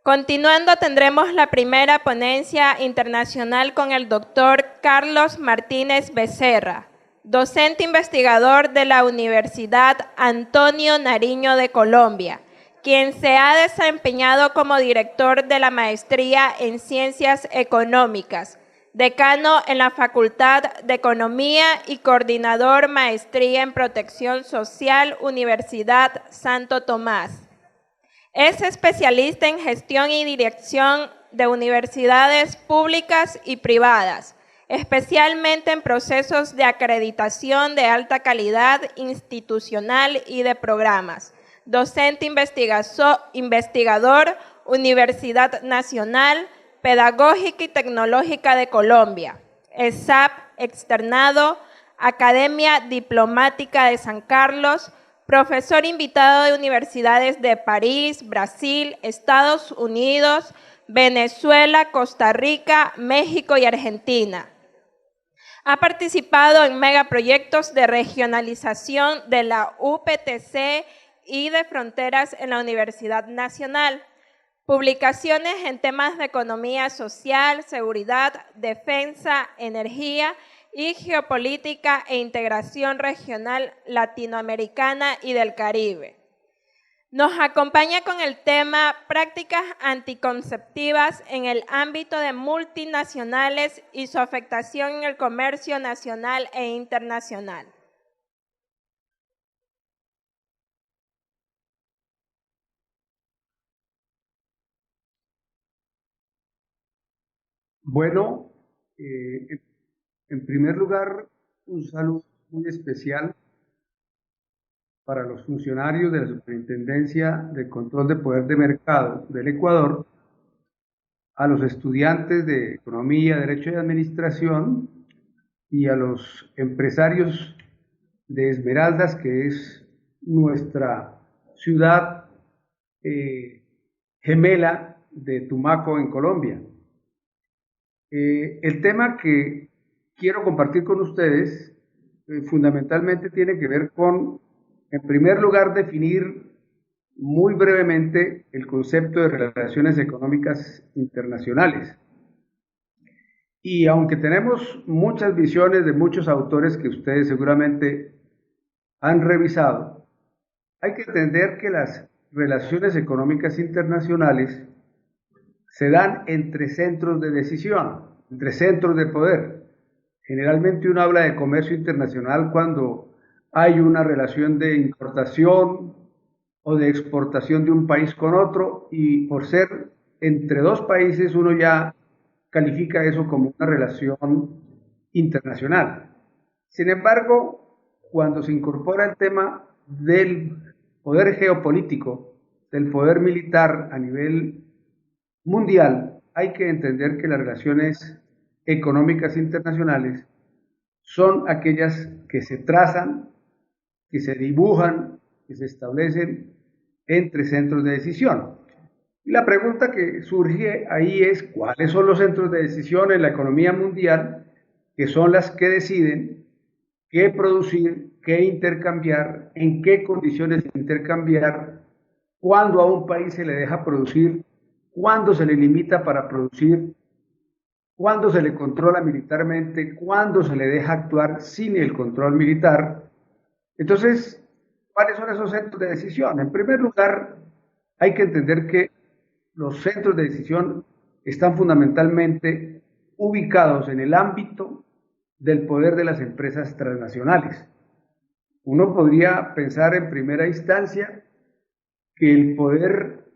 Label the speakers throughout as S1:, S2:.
S1: Continuando, tendremos la primera ponencia internacional con el doctor Carlos Martínez Becerra, docente investigador de la Universidad Antonio Nariño de Colombia, quien se ha desempeñado como director de la Maestría en Ciencias Económicas, decano en la Facultad de Economía y coordinador Maestría en Protección Social, Universidad Santo Tomás. Es especialista en gestión y dirección de universidades públicas y privadas, especialmente en procesos de acreditación de alta calidad institucional y de programas. Docente investigador, Universidad Nacional, Pedagógica y Tecnológica de Colombia, ESAP externado, Academia Diplomática de San Carlos, profesor invitado de universidades de París, Brasil, Estados Unidos, Venezuela, Costa Rica, México y Argentina. Ha participado en megaproyectos de regionalización de la UPTC y de fronteras en la Universidad Nacional. Publicaciones en temas de economía social, seguridad, defensa, energía y geopolítica e integración regional latinoamericana y del Caribe. Nos acompaña con el tema prácticas anticonceptivas en el ámbito de multinacionales y su afectación en el comercio nacional e internacional.
S2: Bueno, en primer lugar, un saludo muy especial para los funcionarios de la Superintendencia de Control de Poder de Mercado del Ecuador, a los estudiantes de Economía, Derecho y Administración y a los empresarios de Esmeraldas, que es nuestra ciudad gemela de Tumaco en Colombia. El tema que quiero compartir con ustedes fundamentalmente tiene que ver con, en primer lugar, definir muy brevemente el concepto de relaciones económicas internacionales. Y aunque tenemos muchas visiones de muchos autores que ustedes seguramente han revisado, hay que entender que las relaciones económicas internacionales se dan entre centros de decisión, entre centros de poder. Generalmente uno habla de comercio internacional cuando hay una relación de importación o de exportación de un país con otro, y por ser entre dos países uno ya califica eso como una relación internacional. Sin embargo, cuando se incorpora el tema del poder geopolítico, del poder militar a nivel mundial, hay que entender que las relaciones económicas internacionales son aquellas que se trazan, que se dibujan, que se establecen entre centros de decisión. Y la pregunta que surge ahí es: ¿cuáles son los centros de decisión en la economía mundial, que son las que deciden qué producir, qué intercambiar, en qué condiciones intercambiar, cuándo a un país se le deja producir, cuándo se le limita para producir, cuándo se le controla militarmente, cuándo se le deja actuar sin el control militar? Entonces, ¿cuáles son esos centros de decisión? En primer lugar, hay que entender que los centros de decisión están fundamentalmente ubicados en el ámbito del poder de las empresas transnacionales. Uno podría pensar en primera instancia que el poder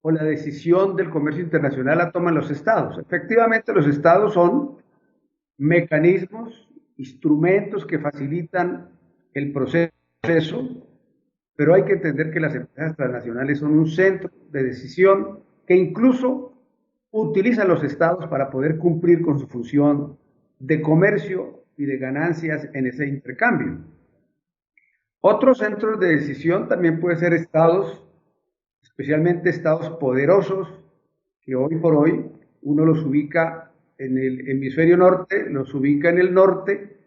S2: o la decisión del comercio internacional la toman los estados. Efectivamente, los estados son mecanismos, instrumentos que facilitan el proceso, pero hay que entender que las empresas transnacionales son un centro de decisión que incluso utilizan los estados para poder cumplir con su función de comercio y de ganancias en ese intercambio. Otros centros de decisión también pueden ser estados, especialmente estados poderosos, que hoy por hoy uno los ubica en el hemisferio norte, los ubica en el norte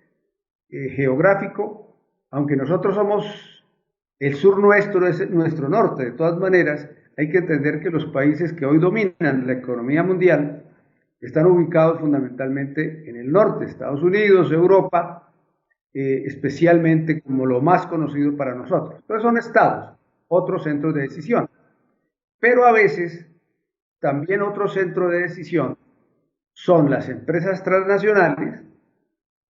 S2: geográfico, aunque nosotros somos, el sur nuestro es nuestro norte. De todas maneras, hay que entender que los países que hoy dominan la economía mundial están ubicados fundamentalmente en el norte, Estados Unidos, Europa, especialmente como lo más conocido para nosotros. Entonces son estados, otros centros de decisión. Pero a veces también otro centro de decisión son las empresas transnacionales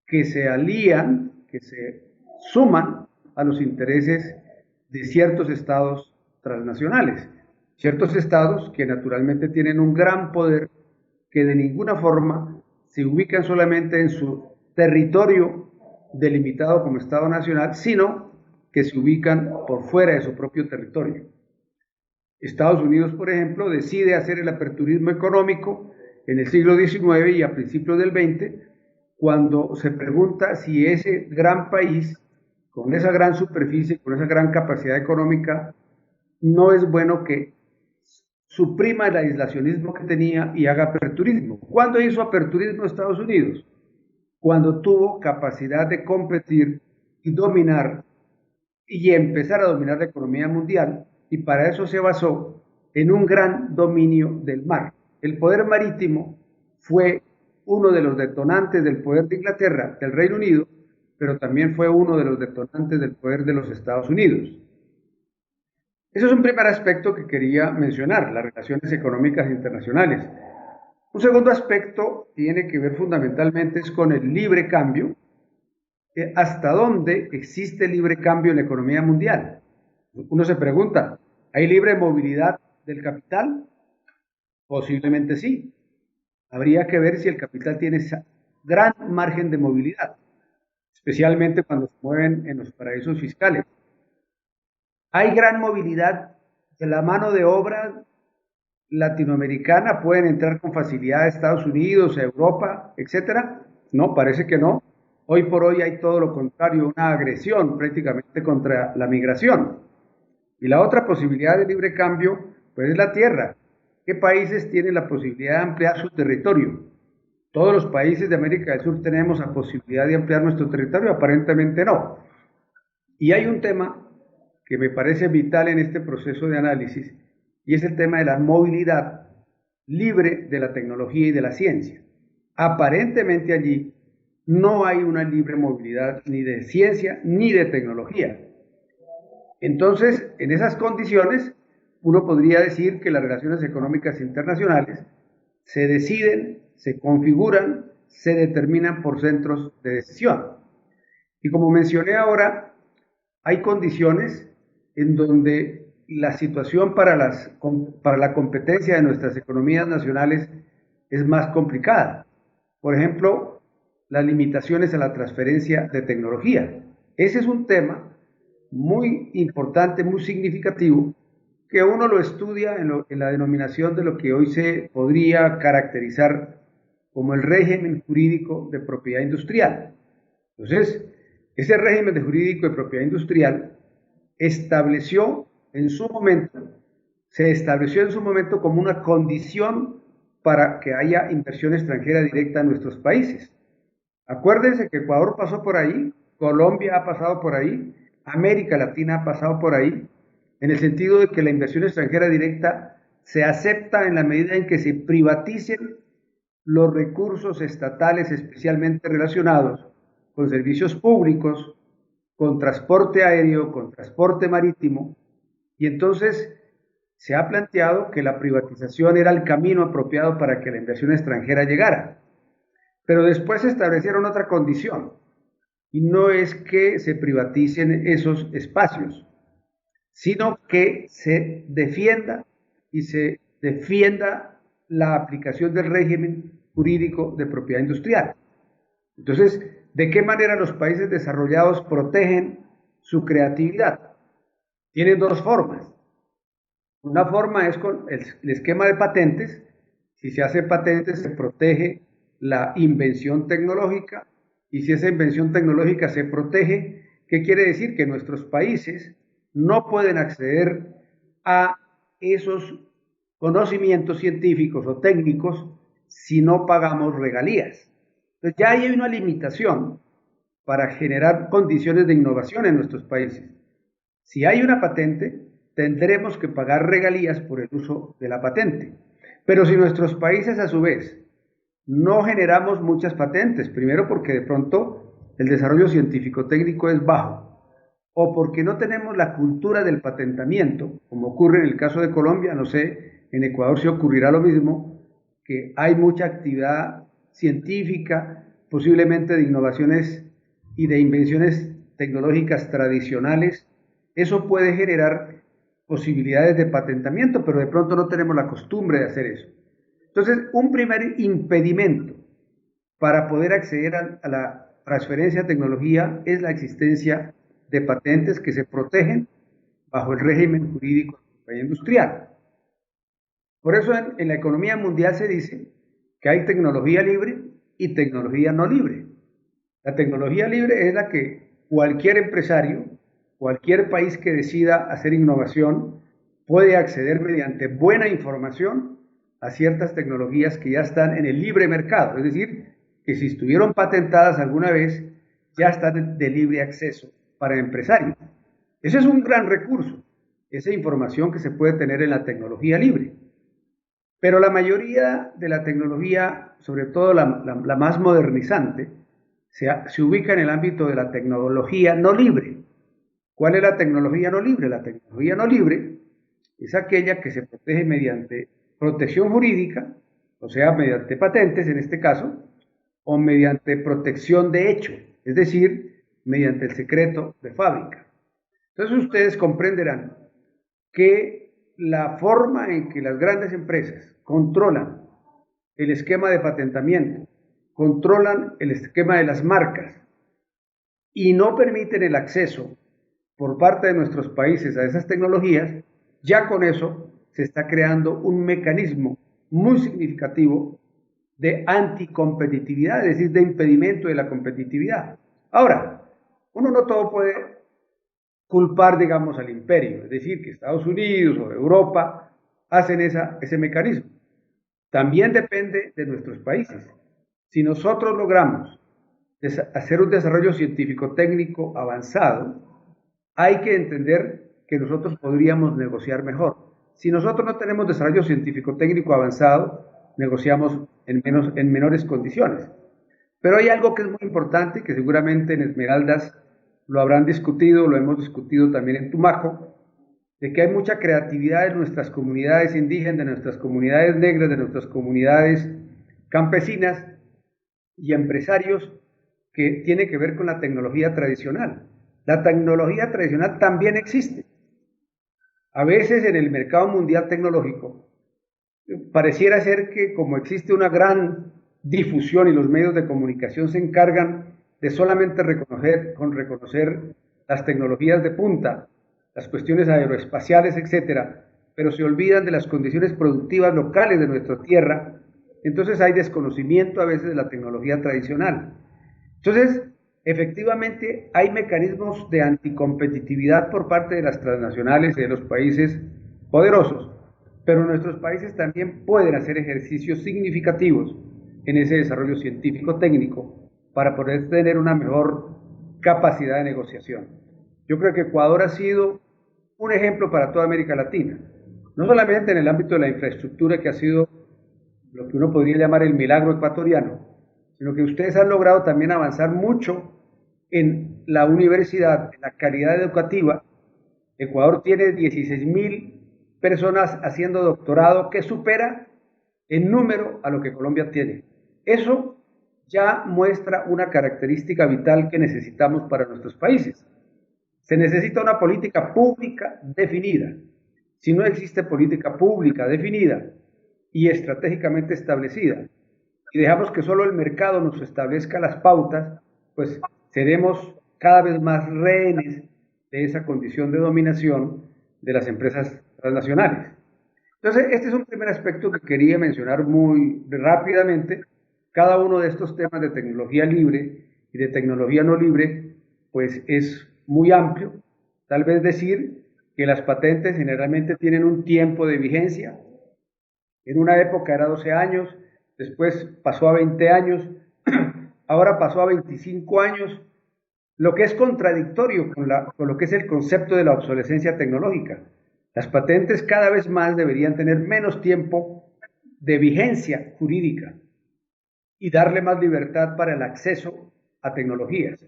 S2: que se alían, que se suman a los intereses de ciertos estados transnacionales. Ciertos estados que naturalmente tienen un gran poder, que de ninguna forma se ubican solamente en su territorio delimitado como Estado nacional, sino que se ubican por fuera de su propio territorio. Estados Unidos, por ejemplo, decide hacer el aperturismo económico en el siglo XIX y a principios del XX, cuando se pregunta si ese gran país, con esa gran superficie, con esa gran capacidad económica, no es bueno que suprima el aislacionismo que tenía y haga aperturismo. ¿Cuándo hizo aperturismo Estados Unidos? Cuando tuvo capacidad de competir y dominar y empezar a dominar la economía mundial, y para eso se basó en un gran dominio del mar. El poder marítimo fue uno de los detonantes del poder de Inglaterra, del Reino Unido, pero también fue uno de los detonantes del poder de los Estados Unidos. Eso es un primer aspecto que quería mencionar, las relaciones económicas internacionales. Un segundo aspecto tiene que ver fundamentalmente con el libre cambio. ¿Hasta dónde existe libre cambio en la economía mundial? Uno se pregunta, ¿hay libre movilidad del capital? Posiblemente sí. Habría que ver si el capital tiene esa gran margen de movilidad, especialmente cuando se mueven en los paraísos fiscales. ¿Hay gran movilidad de la mano de obra latinoamericana? ¿Pueden entrar con facilidad a Estados Unidos, a Europa, etcétera? No, parece que no. Hoy por hoy hay todo lo contrario, una agresión prácticamente contra la migración. Y la otra posibilidad de libre cambio, pues es la tierra. ¿Qué países tienen la posibilidad de ampliar su territorio? ¿Todos los países de América del Sur tenemos la posibilidad de ampliar nuestro territorio? Aparentemente no. Y hay un tema que me parece vital en este proceso de análisis, y es el tema de la movilidad libre de la tecnología y de la ciencia. Aparentemente allí no hay una libre movilidad ni de ciencia ni de tecnología. Entonces, en esas condiciones, uno podría decir que las relaciones económicas internacionales se deciden, se configuran, se determinan por centros de decisión. Y como mencioné ahora, hay condiciones en donde la situación para la competencia de nuestras economías nacionales es más complicada. Por ejemplo, las limitaciones a la transferencia de tecnología. Ese es un tema muy importante, muy significativo, que uno lo estudia en la denominación de lo que hoy se podría caracterizar como el régimen jurídico de propiedad industrial. Entonces, ese régimen de jurídico de propiedad industrial se estableció en su momento como una condición para que haya inversión extranjera directa en nuestros países. Acuérdense que Ecuador pasó por ahí, Colombia ha pasado por ahí, América Latina ha pasado por ahí, en el sentido de que la inversión extranjera directa se acepta en la medida en que se privaticen los recursos estatales especialmente relacionados con servicios públicos, con transporte aéreo, con transporte marítimo, y entonces se ha planteado que la privatización era el camino apropiado para que la inversión extranjera llegara. Pero después se establecieron otra condición, y no es que se privaticen esos espacios, sino que se defienda la aplicación del régimen jurídico de propiedad industrial. Entonces, ¿de qué manera los países desarrollados protegen su creatividad? Tienen dos formas. Una forma es con el esquema de patentes. Si se hace patentes, se protege la invención tecnológica, y si esa invención tecnológica se protege, ¿qué quiere decir? Que nuestros países no pueden acceder a esos conocimientos científicos o técnicos si no pagamos regalías. Entonces ya hay una limitación para generar condiciones de innovación en nuestros países. Si hay una patente, tendremos que pagar regalías por el uso de la patente. Pero si nuestros países a su vez no generamos muchas patentes, primero porque de pronto el desarrollo científico-técnico es bajo, o porque no tenemos la cultura del patentamiento, como ocurre en el caso de Colombia, no sé, en Ecuador se ocurrirá lo mismo, que hay mucha actividad científica, posiblemente de innovaciones y de invenciones tecnológicas tradicionales, eso puede generar posibilidades de patentamiento, pero de pronto no tenemos la costumbre de hacer eso. Entonces, un primer impedimento para poder acceder a la transferencia de tecnología es la existencia de patentes que se protegen bajo el régimen jurídico de la compañía industrial. Por eso en la economía mundial se dice que hay tecnología libre y tecnología no libre. La tecnología libre es la que cualquier empresario, cualquier país que decida hacer innovación, puede acceder mediante buena información a ciertas tecnologías que ya están en el libre mercado, es decir, que si estuvieron patentadas alguna vez, ya están de libre acceso para el empresario. Ese es un gran recurso, esa información que se puede tener en la tecnología libre. Pero la mayoría de la tecnología, sobre todo la más modernizante, se ubica en el ámbito de la tecnología no libre. ¿Cuál es la tecnología no libre? La tecnología no libre es aquella que se protege mediante protección jurídica, o sea, mediante patentes en este caso, o mediante protección de hecho, es decir, mediante el secreto de fábrica. Entonces ustedes comprenderán que la forma en que las grandes empresas controlan el esquema de patentamiento, controlan el esquema de las marcas y no permiten el acceso por parte de nuestros países a esas tecnologías, ya con eso se está creando un mecanismo muy significativo de anticompetitividad, es decir, de impedimento de la competitividad. Ahora, uno no todo puede culpar, digamos, al imperio, es decir, que Estados Unidos o Europa hacen ese mecanismo. También depende de nuestros países. Si nosotros logramos hacer un desarrollo científico-técnico avanzado, hay que entender que nosotros podríamos negociar mejor. Si nosotros no tenemos desarrollo científico-técnico avanzado, negociamos en menores condiciones. Pero hay algo que es muy importante y que seguramente en Esmeraldas lo habrán discutido, lo hemos discutido también en Tumaco, de que hay mucha creatividad en nuestras comunidades indígenas, de nuestras comunidades negras, de nuestras comunidades campesinas y empresarios que tiene que ver con la tecnología tradicional. La tecnología tradicional también existe. A veces en el mercado mundial tecnológico pareciera ser que como existe una gran difusión y los medios de comunicación se encargan de solamente reconocer las tecnologías de punta, las cuestiones aeroespaciales, etcétera, pero se olvidan de las condiciones productivas locales de nuestra tierra, entonces hay desconocimiento a veces de la tecnología tradicional. Entonces, efectivamente, hay mecanismos de anticompetitividad por parte de las transnacionales y de los países poderosos, pero nuestros países también pueden hacer ejercicios significativos en ese desarrollo científico-técnico para poder tener una mejor capacidad de negociación. Yo creo que Ecuador ha sido un ejemplo para toda América Latina, no solamente en el ámbito de la infraestructura, que ha sido lo que uno podría llamar el milagro ecuatoriano, sino que ustedes han logrado también avanzar mucho en la universidad, en la calidad educativa. Ecuador tiene 16.000 personas haciendo doctorado, que supera en número a lo que Colombia tiene. Eso ya muestra una característica vital que necesitamos para nuestros países. Se necesita una política pública definida. Si no existe política pública definida y estratégicamente establecida, y dejamos que solo el mercado nos establezca las pautas, pues seremos cada vez más rehenes de esa condición de dominación de las empresas transnacionales. Entonces, este es un primer aspecto que quería mencionar muy rápidamente. Cada uno de estos temas de tecnología libre y de tecnología no libre, pues es muy amplio. Tal vez decir que las patentes generalmente tienen un tiempo de vigencia. En una época era 12 años, después pasó a 20 años, ahora pasó a 25 años, lo que es contradictorio con lo que es el concepto de la obsolescencia tecnológica, Las patentes cada vez más deberían tener menos tiempo de vigencia jurídica y darle más libertad para el acceso a tecnologías.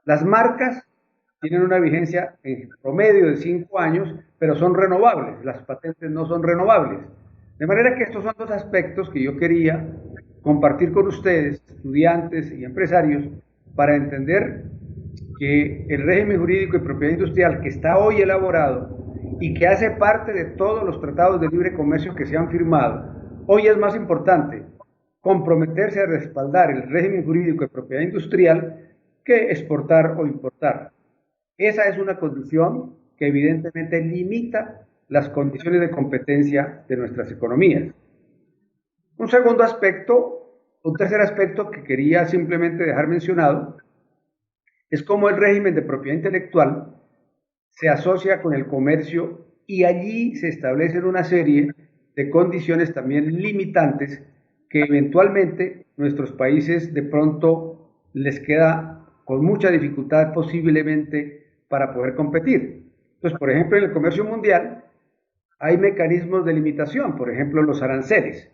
S2: Las marcas tienen una vigencia en promedio de 5 años, pero son renovables. Las patentes no son renovables. De manera que estos son dos aspectos que yo quería compartir con ustedes, estudiantes y empresarios, para entender que el régimen jurídico y propiedad industrial que está hoy elaborado y que hace parte de todos los tratados de libre comercio que se han firmado, hoy es más importante comprometerse a respaldar el régimen jurídico de propiedad industrial que exportar o importar. Esa es una condición que evidentemente limita las condiciones de competencia de nuestras economías. Un segundo aspecto, un tercer aspecto que quería simplemente dejar mencionado, es cómo el régimen de propiedad intelectual se asocia con el comercio y allí se establecen una serie de condiciones también limitantes que eventualmente nuestros países de pronto les queda con mucha dificultad posiblemente para poder competir. Entonces, por ejemplo, en el comercio mundial hay mecanismos de limitación, por ejemplo, los aranceles.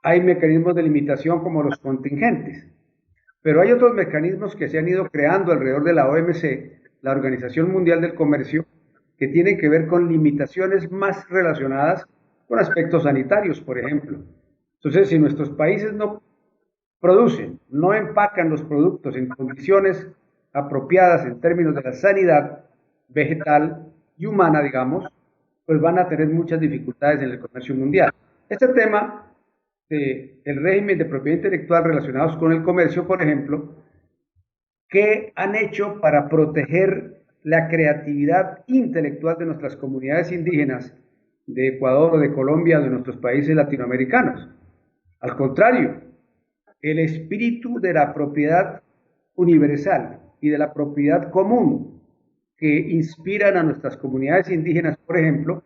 S2: Hay mecanismos de limitación como los contingentes. Pero hay otros mecanismos que se han ido creando alrededor de la OMC, la Organización Mundial del Comercio, que tienen que ver con limitaciones más relacionadas con aspectos sanitarios, por ejemplo. Entonces, si nuestros países no producen, no empacan los productos en condiciones apropiadas en términos de la sanidad vegetal y humana, digamos, pues van a tener muchas dificultades en el comercio mundial. Este tema del régimen de propiedad intelectual relacionados con el comercio, por ejemplo, ¿qué han hecho para proteger la creatividad intelectual de nuestras comunidades indígenas de Ecuador o de Colombia o de nuestros países latinoamericanos? Al contrario, el espíritu de la propiedad universal y de la propiedad común que inspiran a nuestras comunidades indígenas, por ejemplo,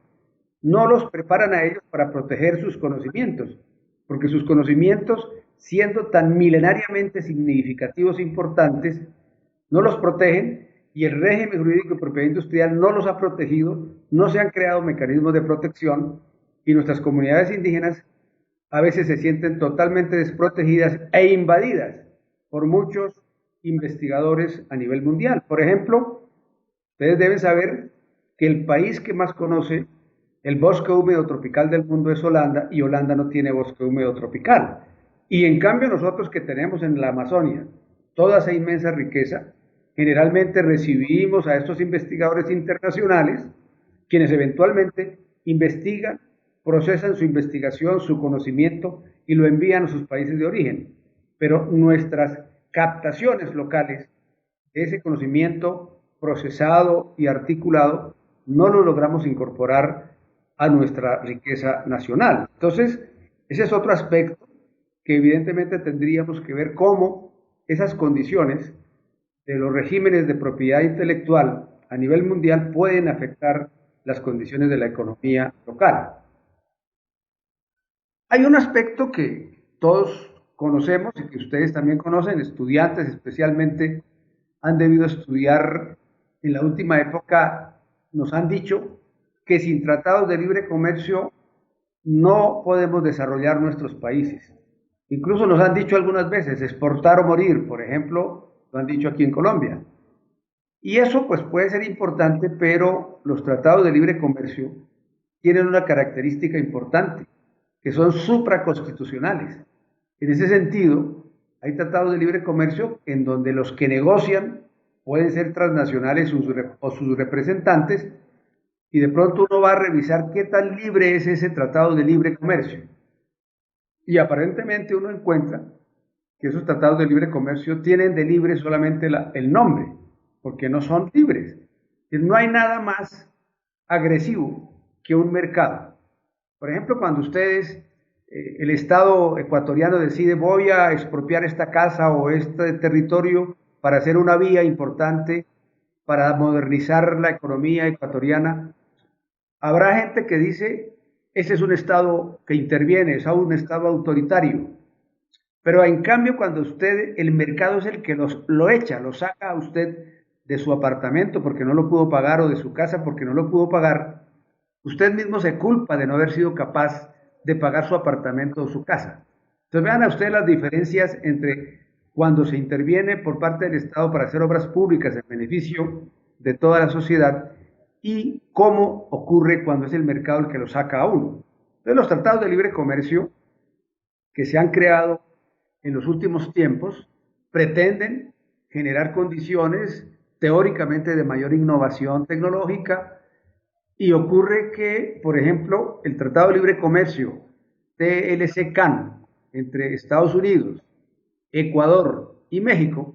S2: no los preparan a ellos para proteger sus conocimientos, porque sus conocimientos, siendo tan milenariamente significativos e importantes, no los protegen y el régimen jurídico de propiedad industrial no los ha protegido, no se han creado mecanismos de protección y nuestras comunidades indígenas a veces se sienten totalmente desprotegidas e invadidas por muchos investigadores a nivel mundial. Por ejemplo, ustedes deben saber que el país que más conoce el bosque húmedo tropical del mundo es Holanda, y Holanda no tiene bosque húmedo tropical. Y en cambio nosotros que tenemos en la Amazonia toda esa inmensa riqueza, generalmente recibimos a estos investigadores internacionales, quienes eventualmente investigan, procesan su investigación, su conocimiento y lo envían a sus países de origen. Pero nuestras captaciones locales, ese conocimiento procesado y articulado, no lo logramos incorporar a nuestra riqueza nacional. Entonces, ese es otro aspecto que evidentemente tendríamos que ver cómo esas condiciones de los regímenes de propiedad intelectual a nivel mundial pueden afectar las condiciones de la economía local. Hay un aspecto que todos conocemos y que ustedes también conocen, estudiantes especialmente han debido estudiar en la última época, nos han dicho que sin tratados de libre comercio no podemos desarrollar nuestros países. Incluso nos han dicho algunas veces, exportar o morir, por ejemplo, lo han dicho aquí en Colombia. Y eso pues puede ser importante, pero los tratados de libre comercio tienen una característica importante, que son supraconstitucionales. En ese sentido, hay tratados de libre comercio en donde los que negocian pueden ser transnacionales o sus representantes, y de pronto uno va a revisar qué tan libre es ese tratado de libre comercio. Y aparentemente uno encuentra que esos tratados de libre comercio tienen de libre solamente el nombre, porque no son libres. No hay nada más agresivo que un mercado. Por ejemplo, cuando ustedes, el Estado ecuatoriano decide voy a expropiar esta casa o este territorio para hacer una vía importante para modernizar la economía ecuatoriana, habrá gente que dice, ese es un Estado que interviene, es un Estado autoritario. Pero en cambio, cuando el mercado es el que lo echa, lo saca a usted de su apartamento porque no lo pudo pagar o de su casa porque no lo pudo pagar, usted mismo se culpa de no haber sido capaz de pagar su apartamento o su casa. Entonces vean a ustedes las diferencias entre cuando se interviene por parte del Estado para hacer obras públicas en beneficio de toda la sociedad y cómo ocurre cuando es el mercado el que lo saca a uno. Entonces los tratados de libre comercio que se han creado en los últimos tiempos pretenden generar condiciones teóricamente de mayor innovación tecnológica y ocurre que, por ejemplo, el Tratado de Libre Comercio TLC-CAN entre Estados Unidos, Ecuador y México,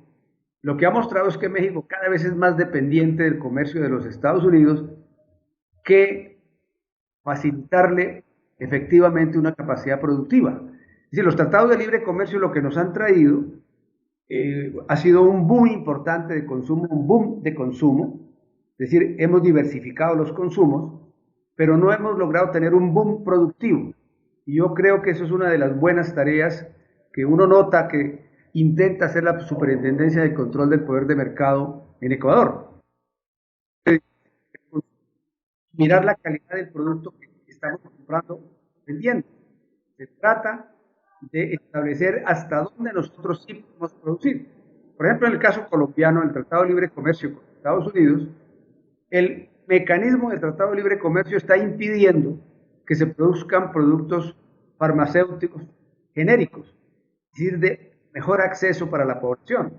S2: lo que ha mostrado es que México cada vez es más dependiente del comercio de los Estados Unidos que facilitarle efectivamente una capacidad productiva. Es decir, los tratados de libre comercio lo que nos han traído ha sido un boom importante de consumo, un boom de consumo, es decir, hemos diversificado los consumos, pero no hemos logrado tener un boom productivo. Y yo creo que eso es una de las buenas tareas que uno nota que intenta hacer la Superintendencia de Control del Poder de Mercado en Ecuador. Mirar la calidad del producto que estamos comprando, vendiendo. Se trata de establecer hasta dónde nosotros sí podemos producir. Por ejemplo, en el caso colombiano, el Tratado de Libre Comercio con Estados Unidos, el mecanismo del Tratado de Libre Comercio está impidiendo que se produzcan productos farmacéuticos genéricos, es decir, de mejor acceso para la población.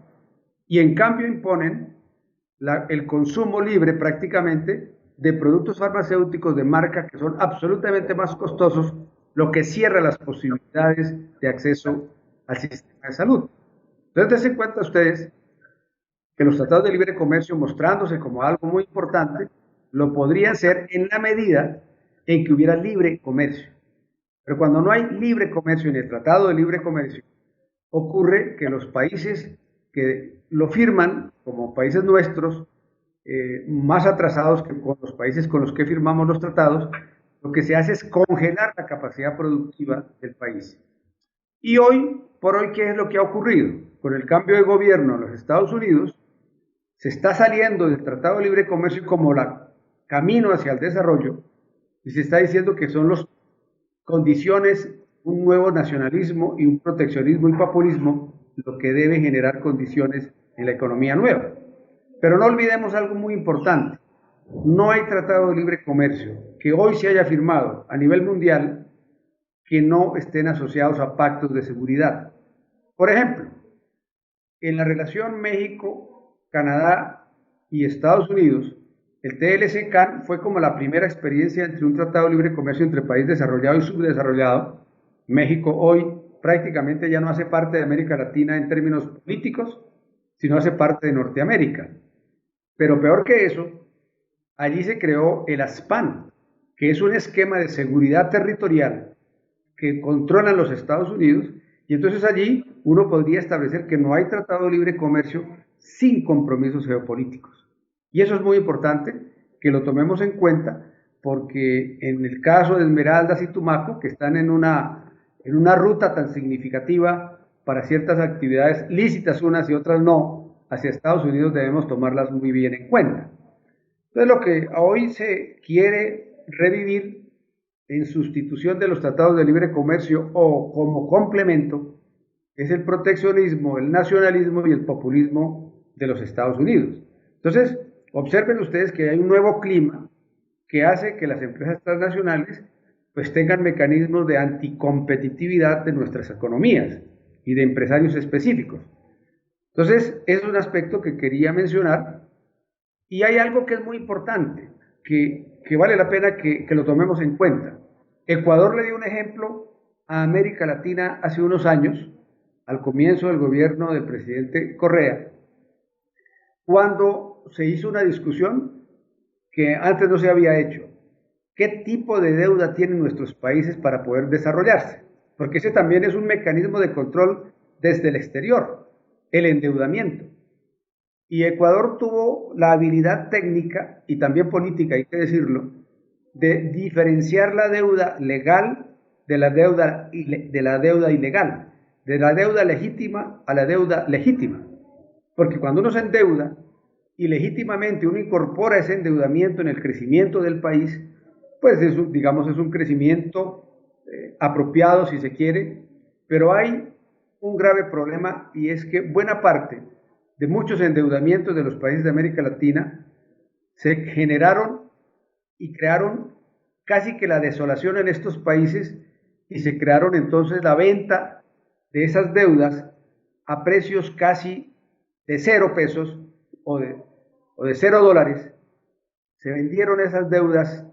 S2: Y en cambio imponen el consumo libre prácticamente de productos farmacéuticos de marca que son absolutamente más costosos, lo que cierra las posibilidades de acceso al sistema de salud. Entonces, dense cuenta ustedes que los tratados de libre comercio, mostrándose como algo muy importante, lo podrían ser en la medida en que hubiera libre comercio. Pero cuando no hay libre comercio en el tratado de libre comercio, ocurre que los países que lo firman, como países nuestros, más atrasados que con los países con los que firmamos los tratados, lo que se hace es congelar la capacidad productiva del país. Y hoy por hoy, ¿qué es lo que ha ocurrido? Con el cambio de gobierno en los Estados Unidos, se está saliendo del Tratado de Libre Comercio como la camino hacia el desarrollo y se está diciendo que son las condiciones, un nuevo nacionalismo y un proteccionismo y populismo lo que debe generar condiciones en la economía nueva. Pero no olvidemos algo muy importante. No hay tratado de libre comercio que hoy se haya firmado a nivel mundial que no estén asociados a pactos de seguridad. Por ejemplo, en la relación México, Canadá y Estados Unidos, el TLC-CAN fue como la primera experiencia entre un tratado de libre comercio entre país desarrollado y subdesarrollado. México hoy prácticamente ya no hace parte de América Latina en términos políticos, sino hace parte de Norteamérica. Pero peor que eso, allí se creó el ASPAN, que es un esquema de seguridad territorial que controlan los Estados Unidos, y entonces allí uno podría establecer que no hay tratado de libre comercio sin compromisos geopolíticos. Y eso es muy importante que lo tomemos en cuenta, porque en el caso de Esmeraldas y Tumaco, que están en una ruta tan significativa para ciertas actividades lícitas unas y otras no, hacia Estados Unidos debemos tomarlas muy bien en cuenta. Entonces lo que hoy se quiere revivir en sustitución de los tratados de libre comercio o como complemento es el proteccionismo, el nacionalismo y el populismo de los Estados Unidos. Entonces, observen ustedes que hay un nuevo clima que hace que las empresas transnacionales pues tengan mecanismos de anticompetitividad de nuestras economías y de empresarios específicos. Entonces, es un aspecto que quería mencionar y hay algo que es muy importante, que vale la pena que lo tomemos en cuenta. Ecuador le dio un ejemplo a América Latina hace unos años, al comienzo del gobierno del presidente Correa, cuando se hizo una discusión que antes no se había hecho. ¿Qué tipo de deuda tienen nuestros países para poder desarrollarse? Porque ese también es un mecanismo de control desde el exterior, el endeudamiento. Y Ecuador tuvo la habilidad técnica y también política, hay que decirlo, de diferenciar la deuda legal de la deuda ilegal, de la deuda legítima a la deuda legítima. Porque cuando uno se endeuda y legítimamente uno incorpora ese endeudamiento en el crecimiento del país, pues digamos, es un crecimiento apropiado si se quiere, pero hay un grave problema y es que buena parte de muchos endeudamientos de los países de América Latina se generaron y crearon casi que la desolación en estos países y se crearon entonces la venta de esas deudas a precios casi de 0 pesos o de 0 dólares. Se vendieron esas deudas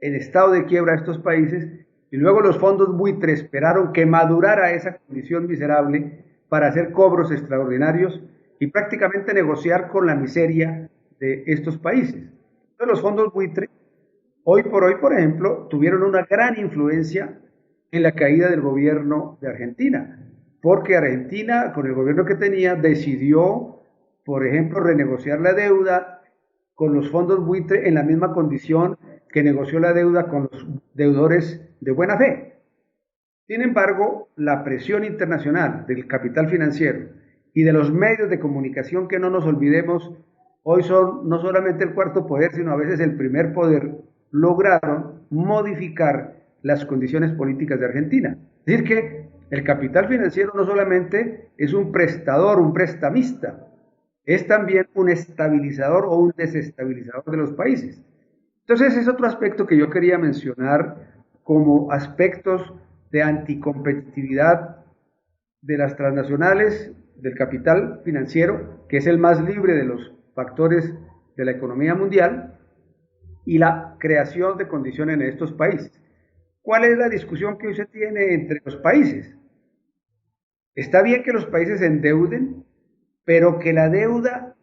S2: en estado de quiebra a estos países y luego los fondos buitre esperaron que madurara esa condición miserable para hacer cobros extraordinarios y prácticamente negociar con la miseria de estos países. Entonces los fondos buitre, hoy, por ejemplo, tuvieron una gran influencia en la caída del gobierno de Argentina, porque Argentina, con el gobierno que tenía, decidió, por ejemplo, renegociar la deuda con los fondos buitre en la misma condición que negoció la deuda con los deudores de buena fe. Sin embargo, la presión internacional del capital financiero y de los medios de comunicación, que no nos olvidemos, hoy son no solamente el cuarto poder, sino a veces el primer poder, lograron modificar las condiciones políticas de Argentina. Es decir, que el capital financiero no solamente es un prestador, un prestamista, es también un estabilizador o un desestabilizador de los países. Entonces, es otro aspecto que yo quería mencionar como aspectos de anticompetitividad de las transnacionales, del capital financiero, que es el más libre de los factores de la economía mundial, y la creación de condiciones en estos países. ¿Cuál es la discusión que hoy se tiene entre los países? Está bien que los países se endeuden, pero que la deuda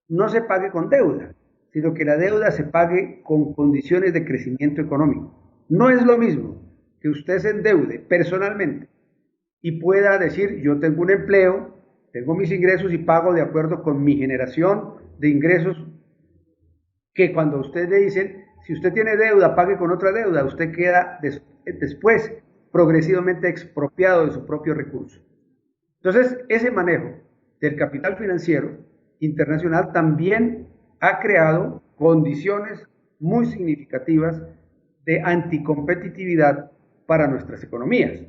S2: no se pague con deuda, sino que la deuda se pague con condiciones de crecimiento económico. No es lo mismo que usted se endeude personalmente y pueda decir, yo tengo un empleo, tengo mis ingresos y pago de acuerdo con mi generación de ingresos, que cuando a usted le dicen, si usted tiene deuda, pague con otra deuda, usted queda después progresivamente expropiado de su propio recurso. Entonces, ese manejo del capital financiero internacional también ha creado condiciones muy significativas de anticompetitividad para nuestras economías.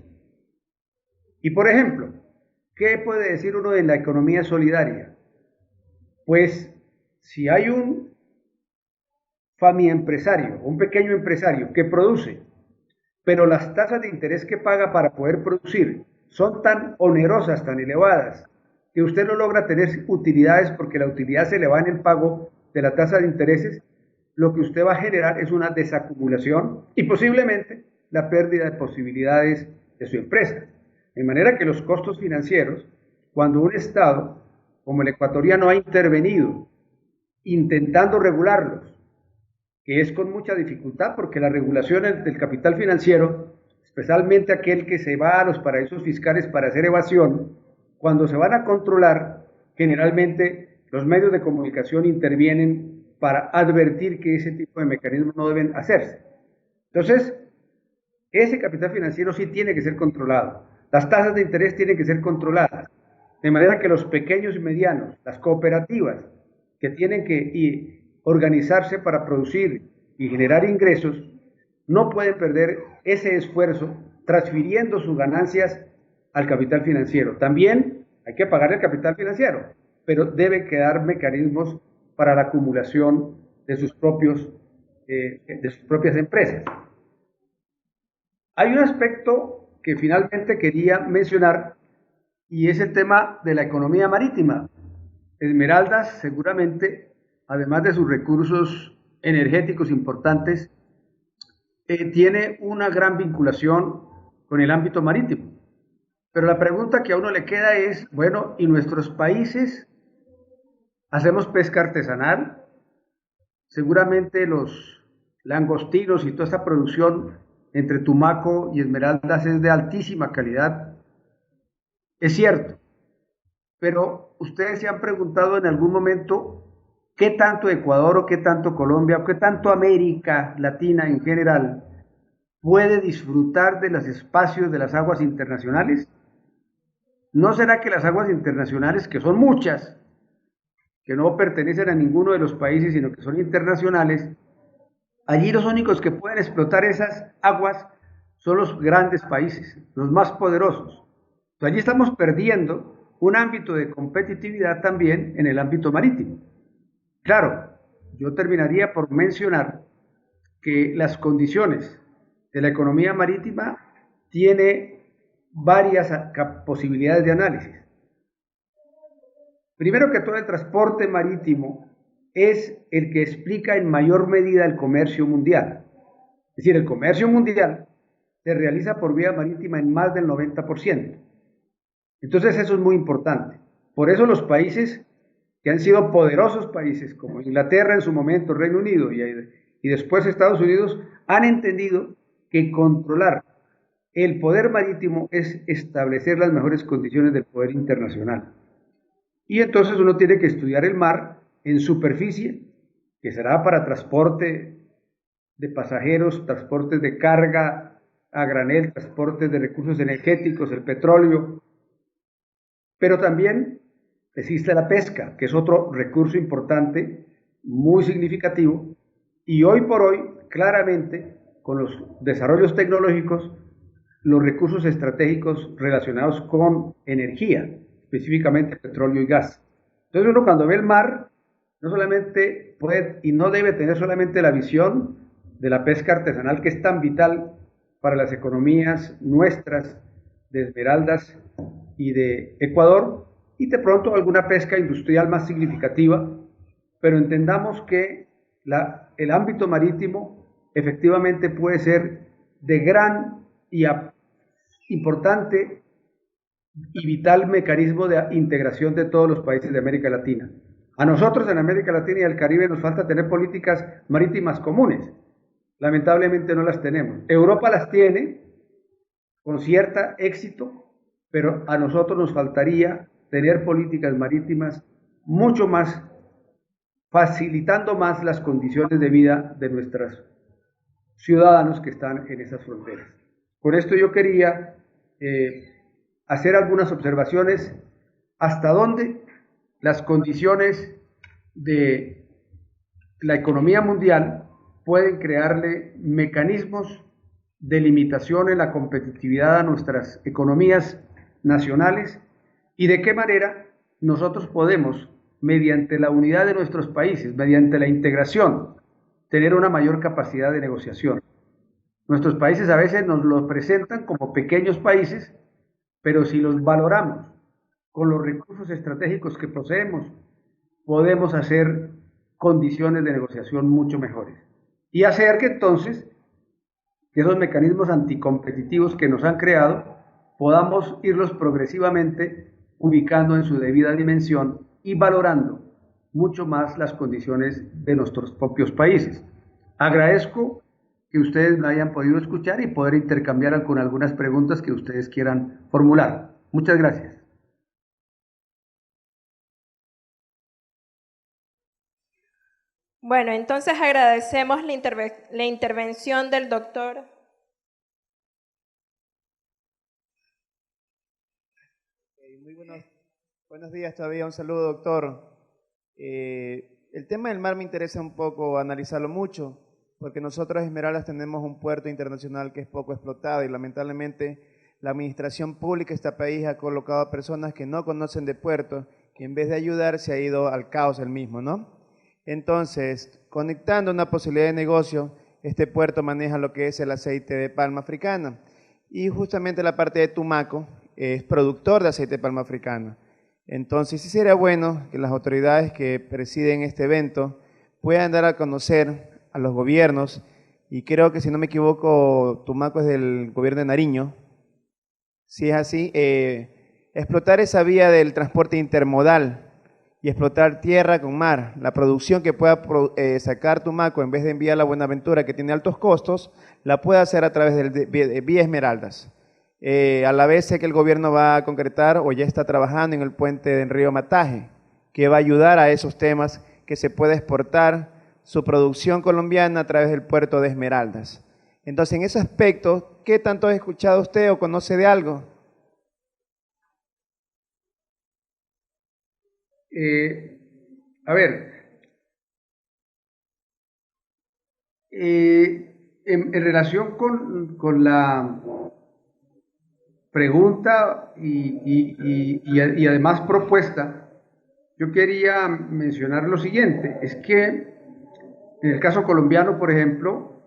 S2: Y por ejemplo, ¿qué puede decir uno de la economía solidaria? Pues si hay un familiempresario, un pequeño empresario que produce, pero las tasas de interés que paga para poder producir son tan onerosas, tan elevadas, que usted no logra tener utilidades porque la utilidad se le va en el pago de la tasa de intereses, lo que usted va a generar es una desacumulación y posiblemente la pérdida de posibilidades de su empresa. De manera que los costos financieros, cuando un Estado como el ecuatoriano ha intervenido intentando regularlos, que es con mucha dificultad porque la regulación del capital financiero, especialmente aquel que se va a los paraísos fiscales para hacer evasión, cuando se van a controlar, generalmente los medios de comunicación intervienen para advertir que ese tipo de mecanismos no deben hacerse. Entonces, ese capital financiero sí tiene que ser controlado. Las tasas de interés tienen que ser controladas, de manera que los pequeños y medianos, las cooperativas, que tienen que organizarse para producir y generar ingresos, no pueden perder ese esfuerzo transfiriendo sus ganancias al capital financiero. También hay que pagar el capital financiero, pero deben quedar mecanismos para la acumulación de sus propias empresas. Hay un aspecto que finalmente quería mencionar y es el tema de la economía marítima. Esmeraldas seguramente, además de sus recursos energéticos importantes, tiene una gran vinculación con el ámbito marítimo. Pero la pregunta que a uno le queda es, bueno, ¿y nuestros países hacemos pesca artesanal? Seguramente los langostinos y toda esta producción entre Tumaco y Esmeraldas es de altísima calidad. Es cierto, pero ustedes se han preguntado en algún momento qué tanto Ecuador o qué tanto Colombia o qué tanto América Latina en general puede disfrutar de los espacios de las aguas internacionales. ¿No será que las aguas internacionales, que son muchas, que no pertenecen a ninguno de los países, sino que son internacionales, Allí los únicos que pueden explotar esas aguas son los grandes países, los más poderosos. Entonces, allí estamos perdiendo un ámbito de competitividad también en el ámbito marítimo. Claro, yo terminaría por mencionar que las condiciones de la economía marítima tiene varias posibilidades de análisis. Primero que todo, el transporte marítimo es el que explica en mayor medida el comercio mundial. Es decir, el comercio mundial se realiza por vía marítima en más del 90%. Entonces eso es muy importante. Por eso los países que han sido poderosos países, como Inglaterra en su momento, Reino Unido y después Estados Unidos, han entendido que controlar el poder marítimo es establecer las mejores condiciones del poder internacional. Y entonces uno tiene que estudiar el mar en superficie, que será para transporte de pasajeros, transportes de carga a granel, transportes de recursos energéticos, el petróleo, pero también existe la pesca, que es otro recurso importante, muy significativo, y hoy por hoy, claramente, con los desarrollos tecnológicos, los recursos estratégicos relacionados con energía, específicamente petróleo y gas. Entonces uno cuando ve el mar, no solamente puede y no debe tener solamente la visión de la pesca artesanal, que es tan vital para las economías nuestras de Esmeraldas y de Ecuador, y de pronto alguna pesca industrial más significativa, pero entendamos que el ámbito marítimo efectivamente puede ser de gran y importante y vital mecanismo de integración de todos los países de América Latina. A nosotros en América Latina y el Caribe nos falta tener políticas marítimas comunes. Lamentablemente no las tenemos. Europa las tiene con cierto éxito, pero a nosotros nos faltaría tener políticas marítimas mucho más, facilitando más las condiciones de vida de nuestros ciudadanos que están en esas fronteras. Con esto yo quería hacer algunas observaciones hasta dónde las condiciones de la economía mundial pueden crearle mecanismos de limitación en la competitividad a nuestras economías nacionales y de qué manera nosotros podemos, mediante la unidad de nuestros países, mediante la integración, tener una mayor capacidad de negociación. Nuestros países a veces nos los presentan como pequeños países, pero si los valoramos con los recursos estratégicos que poseemos, podemos hacer condiciones de negociación mucho mejores. Y hacer que entonces esos mecanismos anticompetitivos que nos han creado, podamos irlos progresivamente ubicando en su debida dimensión y valorando mucho más las condiciones de nuestros propios países. Agradezco que ustedes me hayan podido escuchar y poder intercambiar con algunas preguntas que ustedes quieran formular. Muchas gracias.
S1: Bueno, entonces agradecemos la intervención del doctor.
S3: Muy buenos días todavía, un saludo doctor. El tema del mar me interesa un poco analizarlo mucho, porque nosotros Esmeraldas tenemos un puerto internacional que es poco explotado y lamentablemente la administración pública de este país ha colocado a personas que no conocen de puerto, que en vez de ayudar se ha ido al caos el mismo, ¿no? Entonces, conectando una posibilidad de negocio, este puerto maneja lo que es el aceite de palma africana y justamente la parte de Tumaco es productor de aceite de palma africana. Entonces sí sería bueno que las autoridades que presiden este evento puedan dar a conocer a los gobiernos, y creo que si no me equivoco Tumaco es del gobierno de Nariño, si es así, explotar esa vía del transporte intermodal y explotar tierra con mar, la producción que pueda sacar Tumaco en vez de enviar a Buenaventura que tiene altos costos, la puede hacer a través de Vía Esmeraldas. A la vez sé que el gobierno va a concretar o ya está trabajando en el puente del río Mataje, que va a ayudar a esos temas, que se pueda exportar su producción colombiana a través del puerto de Esmeraldas. Entonces, en ese aspecto, ¿qué tanto ha escuchado usted o conoce de algo?
S2: A ver, En relación con la pregunta y además propuesta, yo quería mencionar lo siguiente, es que en el caso colombiano, por ejemplo,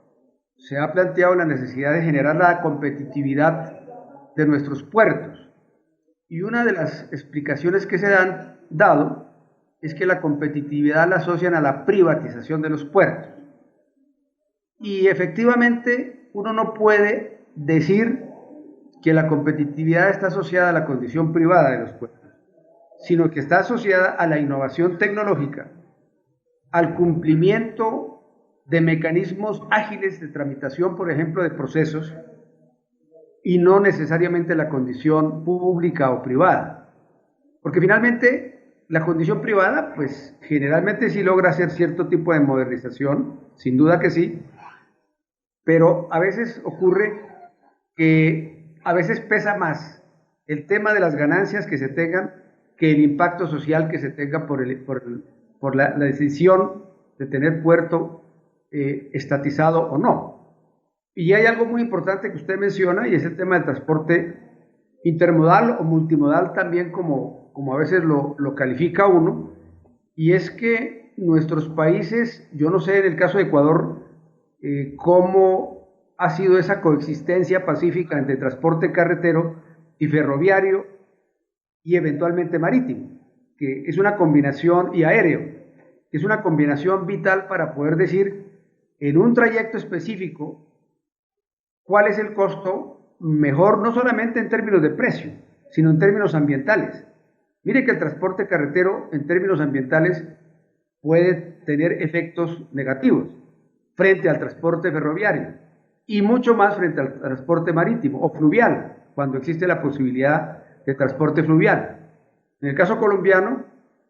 S2: se ha planteado la necesidad de generar la competitividad de nuestros puertos. Y una de las explicaciones que se han dado es que la competitividad la asocian a la privatización de los puertos. Y efectivamente uno no puede decir que la competitividad está asociada a la condición privada de los puertos, sino que está asociada a la innovación tecnológica, al cumplimiento de mecanismos ágiles de tramitación, por ejemplo, de procesos, y no necesariamente la condición pública o privada. Porque finalmente la condición privada, pues generalmente sí logra hacer cierto tipo de modernización, sin duda que sí, pero a veces ocurre que a veces pesa más el tema de las ganancias que se tengan que el impacto social que se tenga por la decisión de tener puerto estatizado o no. Y hay algo muy importante que usted menciona y es el tema del transporte intermodal o multimodal también como a veces lo califica uno, y es que nuestros países, yo no sé en el caso de Ecuador, cómo ha sido esa coexistencia pacífica entre transporte carretero y ferroviario y eventualmente marítimo, que es una combinación, y aéreo, que es una combinación vital para poder decir en un trayecto específico cuál es el costo mejor, no solamente en términos de precio, sino en términos ambientales. Mire que el transporte carretero en términos ambientales puede tener efectos negativos frente al transporte ferroviario y mucho más frente al transporte marítimo o fluvial, cuando existe la posibilidad de transporte fluvial. En el caso colombiano,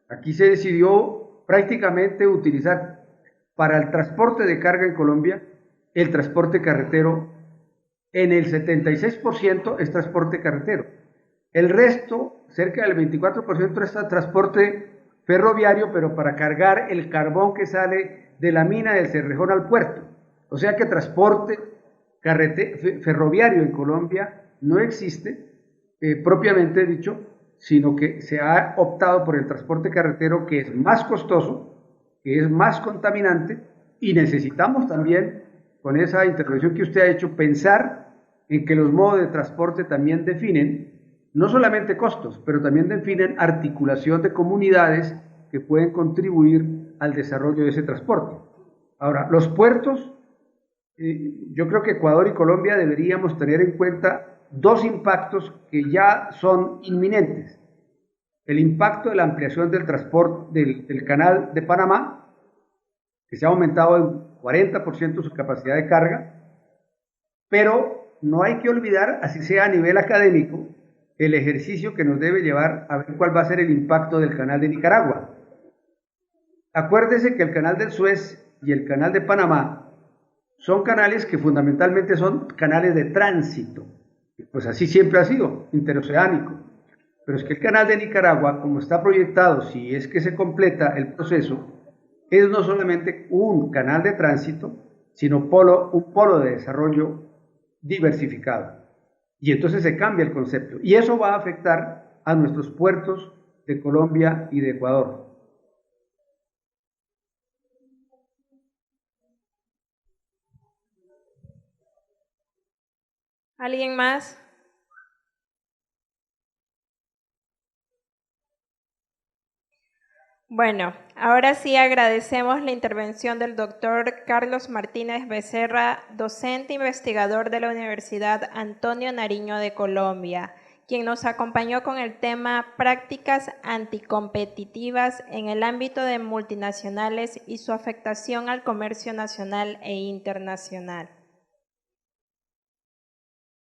S2: aquí se decidió prácticamente utilizar para el transporte de carga en Colombia el transporte carretero. En el 76% es transporte carretero. El resto, cerca del 24%, es transporte ferroviario, pero para cargar el carbón que sale de la mina del Cerrejón al puerto. O sea que transporte ferroviario en Colombia no existe, propiamente dicho, sino que se ha optado por el transporte carretero, que es más costoso, que es más contaminante, y necesitamos también, con esa intervención que usted ha hecho, pensar en que los modos de transporte también definen no solamente costos, pero también definen articulación de comunidades que pueden contribuir al desarrollo de ese transporte. Ahora, los puertos, yo creo que Ecuador y Colombia deberíamos tener en cuenta dos impactos que ya son inminentes. El impacto de la ampliación del transporte del canal de Panamá, que se ha aumentado en 40% su capacidad de carga, pero no hay que olvidar, así sea a nivel académico, el ejercicio que nos debe llevar a ver cuál va a ser el impacto del canal de Nicaragua. Acuérdese que el canal del Suez y el canal de Panamá son canales que fundamentalmente son canales de tránsito, pues así siempre ha sido, interoceánico. Pero es que el canal de Nicaragua, como está proyectado, si es que se completa el proceso, es no solamente un canal de tránsito, sino un polo de desarrollo diversificado. Y entonces se cambia el concepto. Y eso va a afectar a nuestros puertos de Colombia y de Ecuador.
S1: ¿Alguien más? Bueno, ahora sí agradecemos la intervención del doctor Carlos Martínez Becerra, docente investigador de la Universidad Antonio Nariño de Colombia, quien nos acompañó con el tema Prácticas anticompetitivas en el ámbito de multinacionales y su afectación al comercio nacional e internacional.